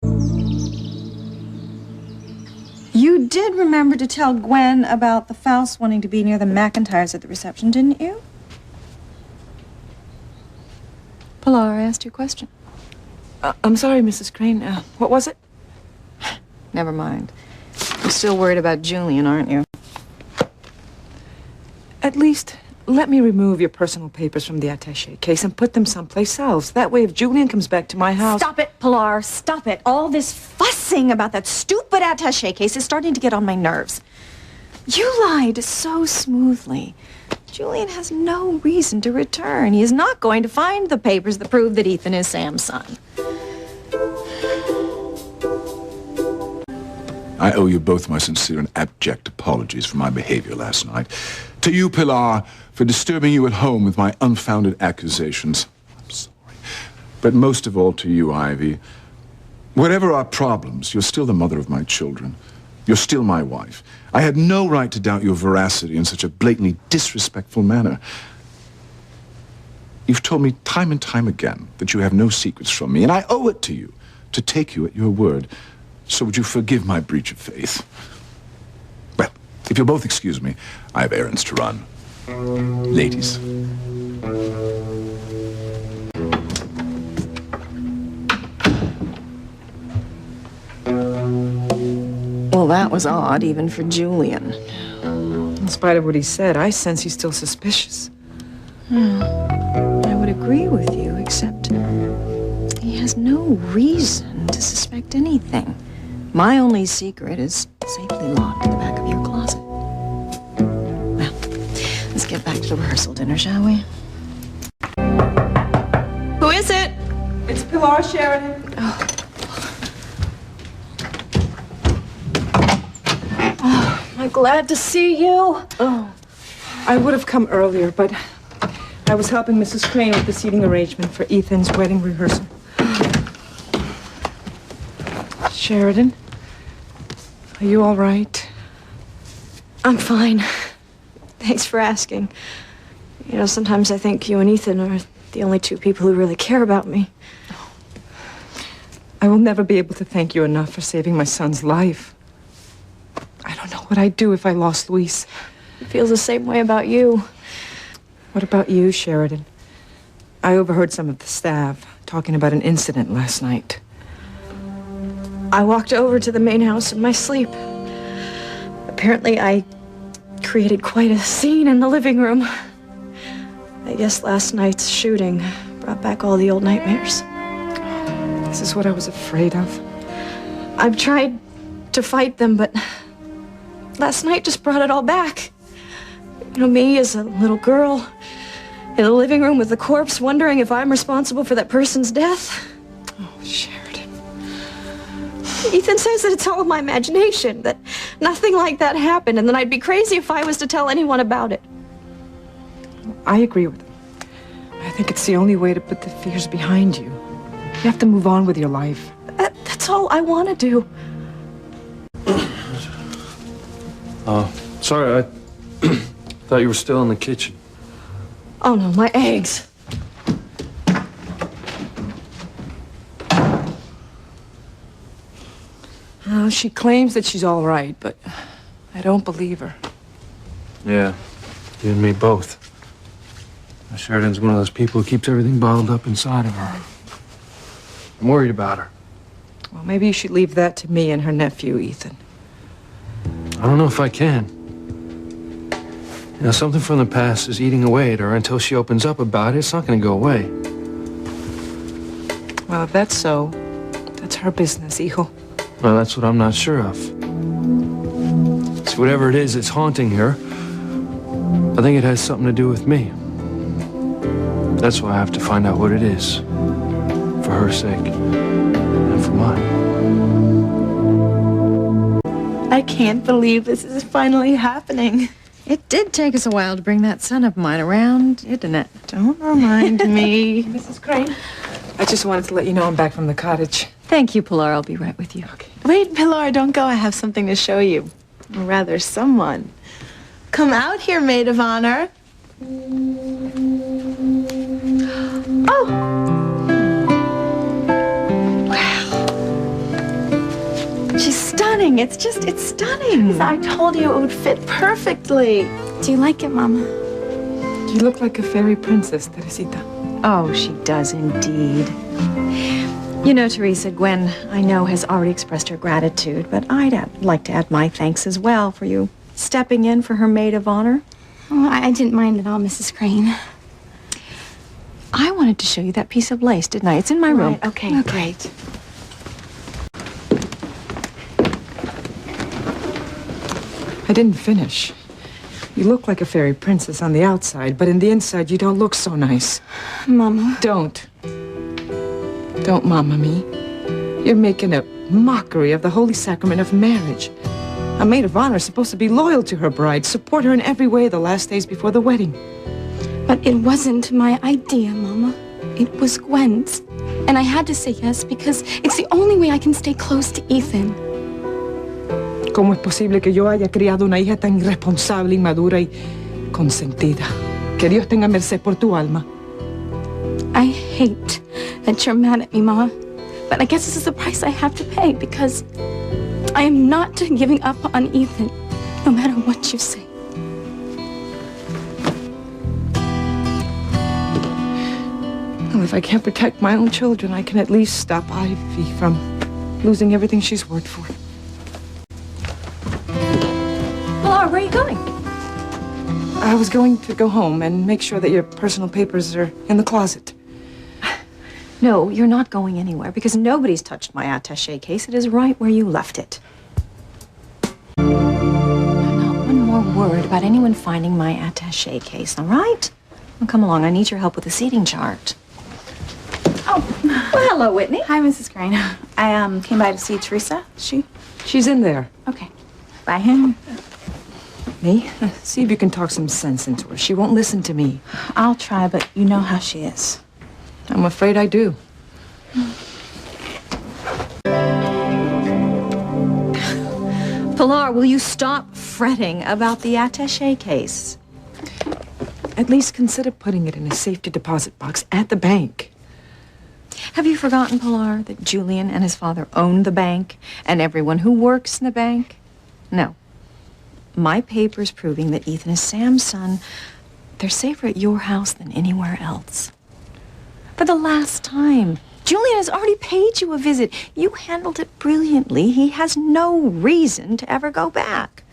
You did remember to tell Gwen about the Faust wanting to be near the McIntyres at the reception, didn't you? Pilar, I asked you a question. I'm sorry, Mrs. Crane. What was it? Never mind. You're still worried about Julian, aren't you? At least, let me remove your personal papers from the attaché case and put them someplace else. That way, if Julian comes back to my house... Stop it, Pilar. Stop it. All this fussing about that stupid attaché case is starting to get on my nerves. You lied so smoothly. Julian has no reason to return. He is not going to find the papers that prove that Ethan is Sam's son. I owe you both my sincere and abject apologies for my behavior last night. To you, Pilar, for disturbing you at home with my unfounded accusations. I'm sorry. But most of all to you, Ivy. Whatever our problems, you're still the mother of my children. You're still my wife. I had no right to doubt your veracity in such a blatantly disrespectful manner. You've told me time and time again that you have no secrets from me, and I owe it to you to take you at your word. So would you forgive my breach of faith? Well, if you'll both excuse me, I have errands to run. Ladies. Well, that was odd, even for Julian. In spite of what he said, I sense he's still suspicious. I would agree with you, except he has no reason to suspect anything. My only secret is safely locked in the back of your closet. Well, let's get back to the rehearsal dinner, shall we? Who is it? It's Pilar Sheridan. I'm glad to see you. Oh, I would have come earlier, but I was helping Mrs. Crane with the seating arrangement for Ethan's wedding rehearsal. Sheridan, are you all right? I'm fine. Thanks for asking. You know, sometimes I think you and Ethan are the only two people who really care about me. I will never be able to thank you enough for saving my son's life. I don't know what I'd do if I lost Luis. It feels the same way about you. What about you, Sheridan? I overheard some of the staff talking about an incident last night. I walked over to the main house in my sleep. Apparently, I created quite a scene in the living room. I guess last night's shooting brought back all the old nightmares. This is what I was afraid of. I've tried to fight them, but last night just brought it all back. You know, me as a little girl in the living room with the corpse, wondering if I'm responsible for that person's death. Oh, Sheridan. Ethan says that it's all my imagination, that nothing like that happened, and that I'd be crazy if I was to tell anyone about it. I agree with him. I think it's the only way to put the fears behind you. You have to move on with your life. That's all I want to do. Sorry, I thought you were still in the kitchen. Oh no, my eggs. She claims that she's all right, but I don't believe her. Yeah, you and me both. Sheridan's one of those people who keeps everything bottled up inside of her. I'm worried about her. Well, maybe you should leave that to me and her nephew, Ethan. I don't know if I can. You know, something from the past is eating away at her until she opens up about it. It's not going to go away. Well, if that's so, that's her business, hijo. Well, that's what I'm not sure of. See, whatever it is that's haunting her, I think it has something to do with me. That's why I have to find out what it is. For her sake. And for mine. I can't believe this is finally happening. It did take us a while to bring that son of mine around, didn't it? Don't remind me. Mrs. Crane, I just wanted to let you know I'm back from the cottage. Thank you, Pilar. I'll be right with you. Okay. Wait, Pilar, don't go. I have something to show you. Or rather, someone. Come out here, maid of honor. Oh! Wow. She's stunning. It's stunning. I told you it would fit perfectly. Do you like it, Mama? You look like a fairy princess, Teresita. Oh, she does indeed. You know, Teresa, Gwen, I know, has already expressed her gratitude, but I'd like to add my thanks as well for you stepping in for her maid of honor. Oh, I didn't mind at all, Mrs. Crane. I wanted to show you that piece of lace, didn't I? It's in my room. Right, okay, great. I didn't finish. You look like a fairy princess on the outside, but in the inside you don't look so nice. Mama. Don't. Don't mama me. You're making a mockery of the holy sacrament of marriage. A maid of honor is supposed to be loyal to her bride, support her in every way the last days before the wedding. But it wasn't my idea, Mama. It was Gwen's. And I had to say yes because it's the only way I can stay close to Ethan. ¿Cómo es posible que yo haya criado una hija tan irresponsable, inmadura y consentida? Que Dios tenga merced por tu alma. I hate that you're mad at me, Mama. But I guess this is the price I have to pay because I am not giving up on Ethan, no matter what you say. Well, if I can't protect my own children, I can at least stop Ivy from losing everything she's worked for. Pilar, where are you going? I was going to go home and make sure that your personal papers are in the closet. No, you're not going anywhere because nobody's touched my attaché case. It is right where you left it. Not one more word about anyone finding my attaché case, all right? Well, come along. I need your help with the seating chart. Oh, well, hello, Whitney. Hi, Mrs. Crane. I came by to see Teresa. She's in there. Okay. Bye. Me? See if you can talk some sense into her. She won't listen to me. I'll try, but you know how she is. I'm afraid I do. Pilar, will you stop fretting about the attaché case? At least consider putting it in a safety deposit box at the bank. Have you forgotten, Pilar, that Julian and his father own the bank and everyone who works in the bank? No. My papers proving that Ethan is Sam's son, they're safer at your house than anywhere else. For the last time, Julian has already paid you a visit. You handled it brilliantly. He has no reason to ever go back.